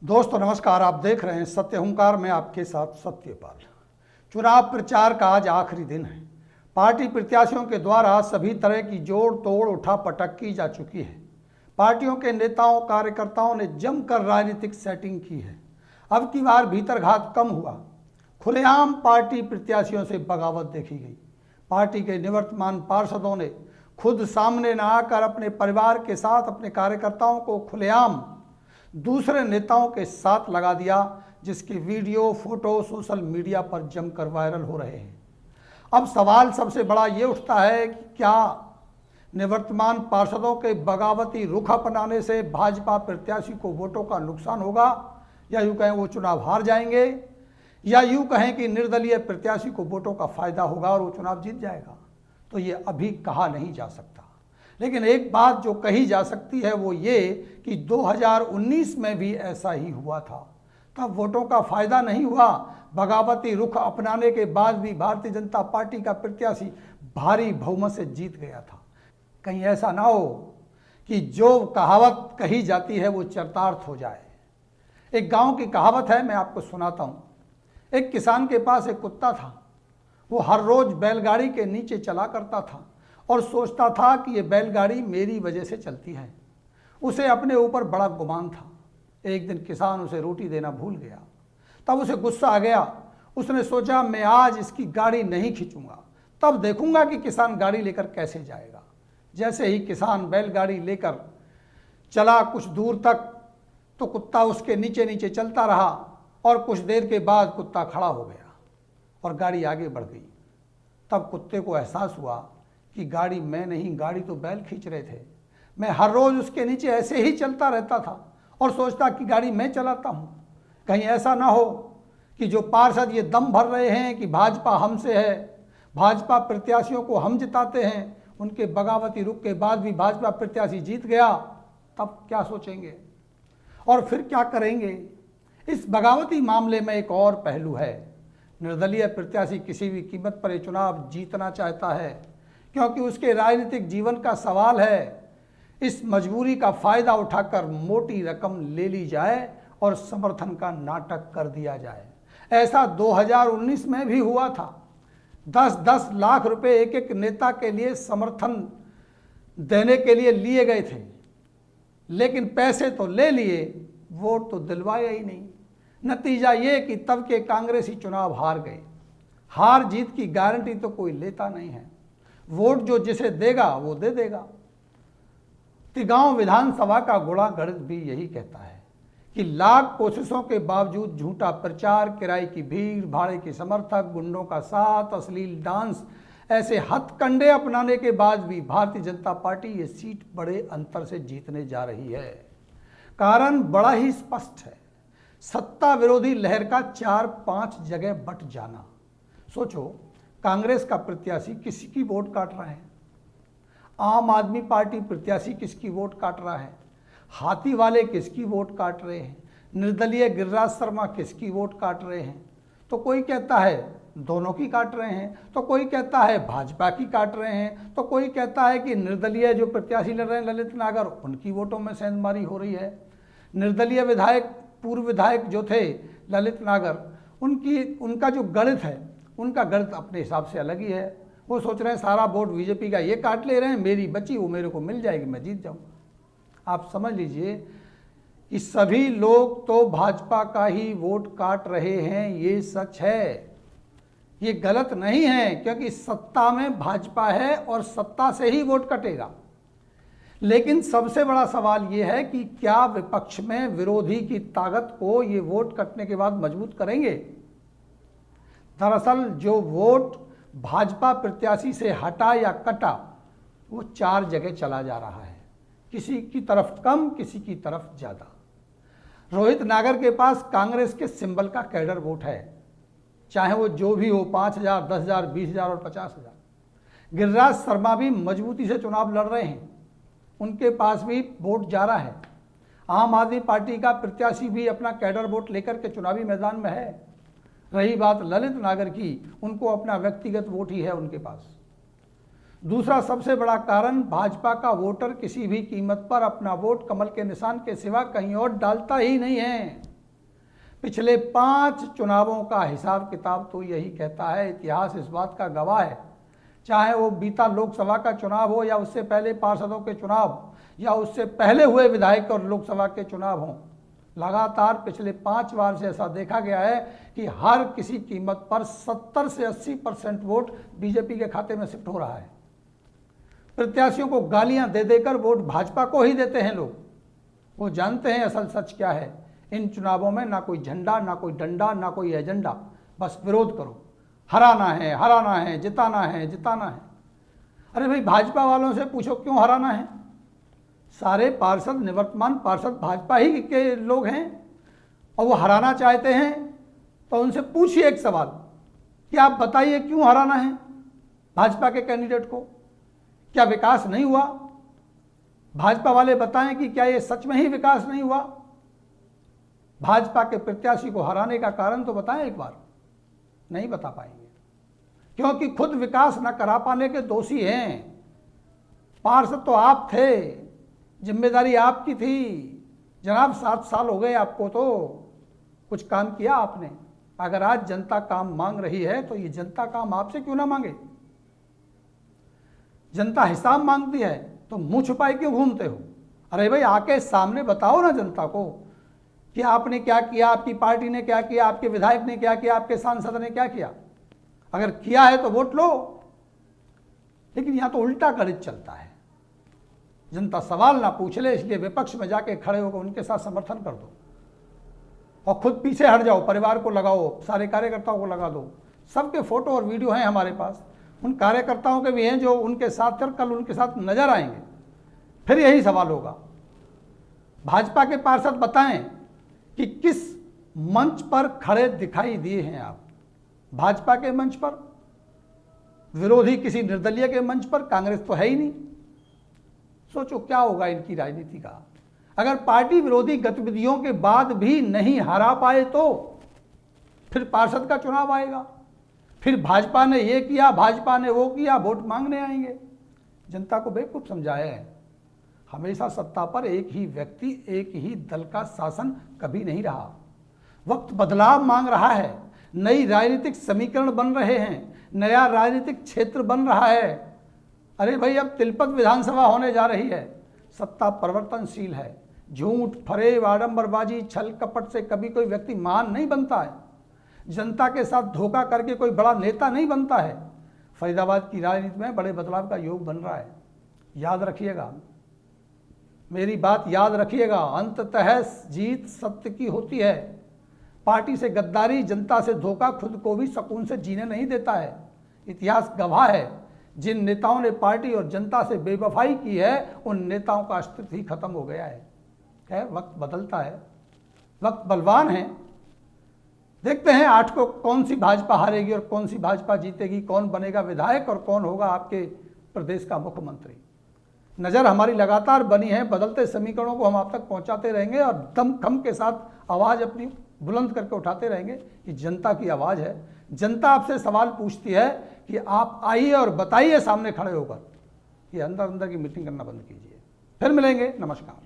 दोस्तों नमस्कार, आप देख रहे हैं सत्य हुंकार में आपके साथ सत्यपाल। चुनाव प्रचार का आज आखिरी दिन है। पार्टी प्रत्याशियों के द्वारा सभी तरह की जोड़ तोड़ उठापटक की जा चुकी है। पार्टियों के नेताओं कार्यकर्ताओं ने जमकर राजनीतिक सेटिंग की है। अब की बार भीतरघात कम हुआ, खुलेआम पार्टी प्रत्याशियों से बगावत देखी गई। पार्टी के निवर्तमान पार्षदों ने खुद सामने न आकर अपने परिवार के साथ अपने कार्यकर्ताओं को खुलेआम दूसरे नेताओं के साथ लगा दिया, जिसके वीडियो फोटो सोशल मीडिया पर जमकर वायरल हो रहे हैं। अब सवाल सबसे बड़ा ये उठता है कि क्या निवर्तमान पार्षदों के बगावती रुख अपनाने से भाजपा प्रत्याशी को वोटों का नुकसान होगा, या यूँ कहें वो चुनाव हार जाएंगे, या यूँ कहें कि निर्दलीय प्रत्याशी को वोटों का फायदा होगा और वो चुनाव जीत जाएगा। तो ये अभी कहा नहीं जा सकता। लेकिन एक बात जो कही जा सकती है वो ये कि 2019 में भी ऐसा ही हुआ था। तब वोटों का फायदा नहीं हुआ, बगावती रुख अपनाने के बाद भी भारतीय जनता पार्टी का प्रत्याशी भारी बहुमत से जीत गया था। कहीं ऐसा ना हो कि जो कहावत कही जाती है वो चरितार्थ हो जाए। एक गांव की कहावत है, मैं आपको सुनाता हूँ। एक किसान के पास एक कुत्ता था। वो हर रोज बैलगाड़ी के नीचे चला करता था और सोचता था कि ये बैलगाड़ी मेरी वजह से चलती है। उसे अपने ऊपर बड़ा गुमान था। एक दिन किसान उसे रोटी देना भूल गया। तब उसे गुस्सा आ गया। उसने सोचा मैं आज इसकी गाड़ी नहीं खींचूंगा, तब देखूंगा कि किसान गाड़ी लेकर कैसे जाएगा। जैसे ही किसान बैलगाड़ी लेकर चला कुछ दूर तक, तो कुत्ता उसके नीचे नीचे चलता रहा और कुछ देर के बाद कुत्ता खड़ा हो गया और गाड़ी आगे बढ़ गई। तब कुत्ते को एहसास हुआ कि गाड़ी मैं नहीं, गाड़ी तो बैल खींच रहे थे। मैं हर रोज उसके नीचे ऐसे ही चलता रहता था और सोचता कि गाड़ी मैं चलाता हूँ। कहीं ऐसा ना हो कि जो पार्षद ये दम भर रहे हैं कि भाजपा हमसे है, भाजपा प्रत्याशियों को हम जिताते हैं, उनके बगावती रुख के बाद भी भाजपा प्रत्याशी जीत गया, तब क्या सोचेंगे और फिर क्या करेंगे। इस बगावती मामले में एक और पहलू है। निर्दलीय प्रत्याशी किसी भी कीमत पर ये चुनाव जीतना चाहता है, क्योंकि उसके राजनीतिक जीवन का सवाल है। इस मजबूरी का फायदा उठाकर मोटी रकम ले ली जाए और समर्थन का नाटक कर दिया जाए। ऐसा 2019 में भी हुआ था। 10-10 लाख रुपए एक एक नेता के लिए समर्थन देने के लिए लिए गए थे, लेकिन पैसे तो ले लिए, वोट तो दिलवाया ही नहीं। नतीजा ये कि तब के कांग्रेसी चुनाव हार गए। हार जीत की गारंटी तो कोई लेता नहीं है। वोट जो जिसे देगा वो दे देगा। तिगांव विधानसभा का गुणा गणित भी यही कहता है कि लाख कोशिशों के बावजूद झूठा प्रचार, किराए की भीड़, भाड़े के समर्थक, गुंडों का साथ, अश्लील डांस, ऐसे हथकंडे अपनाने के बाद भी भारतीय जनता पार्टी ये सीट बड़े अंतर से जीतने जा रही है। कारण बड़ा ही स्पष्ट है। सत्ता विरोधी लहर का 4-5 जगह बट जाना। सोचो, कांग्रेस का प्रत्याशी किसी की वोट काट रहा है, आम आदमी पार्टी प्रत्याशी किसकी वोट काट रहा है, हाथी वाले किसकी वोट काट रहे हैं, निर्दलीय गिरिराज शर्मा किसकी वोट काट रहे हैं। तो कोई कहता है दोनों की काट रहे हैं, तो कोई कहता है भाजपा की काट रहे हैं, तो कोई कहता है कि निर्दलीय जो प्रत्याशी लड़ रहे हैं ललित नागर, उनकी वोटों में सेंधमारी हो रही है। निर्दलीय विधायक, पूर्व विधायक जो थे ललित नागर, उनका जो गणित है, उनका गणित अपने हिसाब से अलग ही है। वो सोच रहे हैं सारा वोट बीजेपी का ये काट ले रहे हैं, मेरी बची वो मेरे को मिल जाएगी, मैं जीत जाऊंगा। आप समझ लीजिए कि सभी लोग तो भाजपा का ही वोट काट रहे हैं, ये सच है, ये गलत नहीं है, क्योंकि सत्ता में भाजपा है और सत्ता से ही वोट कटेगा। लेकिन सबसे बड़ा सवाल ये है कि क्या विपक्ष में विरोधी की ताकत को ये वोट कटने के बाद मजबूत करेंगे। दरअसल जो वोट भाजपा प्रत्याशी से हटा या कटा, वो 4 जगह चला जा रहा है, किसी की तरफ कम, किसी की तरफ ज़्यादा। रोहित नागर के पास कांग्रेस के सिंबल का कैडर वोट है, चाहे वो जो भी हो, 5,000, 10,000, 20,000 और 50,000। गिरिराज शर्मा भी मजबूती से चुनाव लड़ रहे हैं, उनके पास भी वोट जा रहा है। आम आदमी पार्टी का प्रत्याशी भी अपना कैडर वोट लेकर के चुनावी मैदान में है। रही बात ललित नागर की, उनको अपना व्यक्तिगत वोट ही है उनके पास। दूसरा सबसे बड़ा कारण, भाजपा का वोटर किसी भी कीमत पर अपना वोट कमल के निशान के सिवा कहीं और डालता ही नहीं है। पिछले 5 चुनावों का हिसाब किताब तो यही कहता है, इतिहास इस बात का गवाह है। चाहे वो बीता लोकसभा का चुनाव हो या उससे पहले पार्षदों के चुनाव या उससे पहले हुए विधायक और लोकसभा के चुनाव हों, लगातार पिछले 5 बार से ऐसा देखा गया है कि हर किसी कीमत पर 70 से 80% वोट बीजेपी के खाते में शिफ्ट हो रहा है। प्रत्याशियों को गालियां दे देकर वोट भाजपा को ही देते हैं लोग। वो जानते हैं असल सच क्या है। इन चुनावों में ना कोई झंडा, ना कोई डंडा, ना कोई एजेंडा, बस विरोध करो, हराना है, जिताना है, जिताना है। अरे भाई, भाजपा वालों से पूछो क्यों हराना है? सारे पार्षद, निवर्तमान पार्षद भाजपा ही के लोग हैं और वो हराना चाहते हैं, तो उनसे पूछिए एक सवाल कि आप बताइए क्यों हराना है भाजपा के कैंडिडेट को? क्या विकास नहीं हुआ? भाजपा वाले बताएं कि क्या ये सच में ही विकास नहीं हुआ? भाजपा के प्रत्याशी को हराने का कारण तो बताएं एक बार। नहीं बता पाएंगे, क्योंकि खुद विकास न करा पाने के दोषी हैं। पार्षद तो आप थे, जिम्मेदारी आपकी थी जनाब। 7 साल हो गए आपको, तो कुछ काम किया आपने? अगर आज जनता काम मांग रही है तो ये जनता काम आपसे क्यों ना मांगे? जनता हिसाब मांगती है तो मुंह छुपाए क्यों घूमते हो? अरे भाई, आके सामने बताओ ना जनता को कि आपने क्या किया, आपकी पार्टी ने क्या किया, आपके विधायक ने क्या किया, आपके सांसद ने क्या किया। अगर किया है तो वोट लो। लेकिन यहां तो उल्टा गणित चलता है। जनता सवाल ना पूछ ले, इसलिए विपक्ष में जाके खड़े होकर उनके साथ समर्थन कर दो और खुद पीछे हट जाओ। परिवार को लगाओ, सारे कार्यकर्ताओं को लगा दो। सबके फोटो और वीडियो हैं हमारे पास, उन कार्यकर्ताओं के भी हैं जो उनके साथ थे, कल उनके साथ नजर आएंगे। फिर यही सवाल होगा। भाजपा के पार्षद बताएं कि किस मंच पर खड़े दिखाई दिए हैं आप? भाजपा के मंच पर, विरोधी किसी निर्दलीय के मंच पर? कांग्रेस तो है ही नहीं। सोचो क्या होगा इनकी राजनीति का। अगर पार्टी विरोधी गतिविधियों के बाद भी नहीं हरा पाए तो फिर पार्षद का चुनाव आएगा, फिर भाजपा ने ये किया, भाजपा ने वो किया, वोट मांगने आएंगे। जनता को बेवकूफ समझाया है। हमेशा सत्ता पर एक ही व्यक्ति, एक ही दल का शासन कभी नहीं रहा। वक्त बदलाव मांग रहा है, नई राजनीतिक समीकरण बन रहे हैं, नया राजनीतिक क्षेत्र बन रहा है। अरे भाई, अब तिलपत विधानसभा होने जा रही है। सत्ता परिवर्तनशील है। झूठ, फरेब, आडंबरबाजी, छल कपट से कभी कोई व्यक्ति महान नहीं बनता है। जनता के साथ धोखा करके कोई बड़ा नेता नहीं बनता है। फरीदाबाद की राजनीति में बड़े बदलाव का योग बन रहा है। याद रखिएगा, मेरी बात याद रखिएगा। अंततः जीत सत्य की होती है। पार्टी से गद्दारी, जनता से धोखा खुद को भी सुकून से जीने नहीं देता है। इतिहास गवाह है, जिन नेताओं ने पार्टी और जनता से बेवफाई की है, उन नेताओं का अस्तित्व ही खत्म हो गया है। खैर, वक्त बदलता है, वक्त बलवान है। देखते हैं 8 को कौन सी भाजपा हारेगी और कौन सी भाजपा जीतेगी, कौन बनेगा विधायक और कौन होगा आपके प्रदेश का मुख्यमंत्री। नज़र हमारी लगातार बनी है। बदलते समीकरणों को हम आप तक पहुंचाते रहेंगे और दमखम के साथ आवाज़ अपनी बुलंद करके उठाते रहेंगे कि जनता की आवाज़ है। जनता आपसे सवाल पूछती है कि आप आइए और बताइए सामने खड़े होकर। ये अंदर अंदर की मीटिंग करना बंद कीजिए। फिर मिलेंगे। नमस्कार।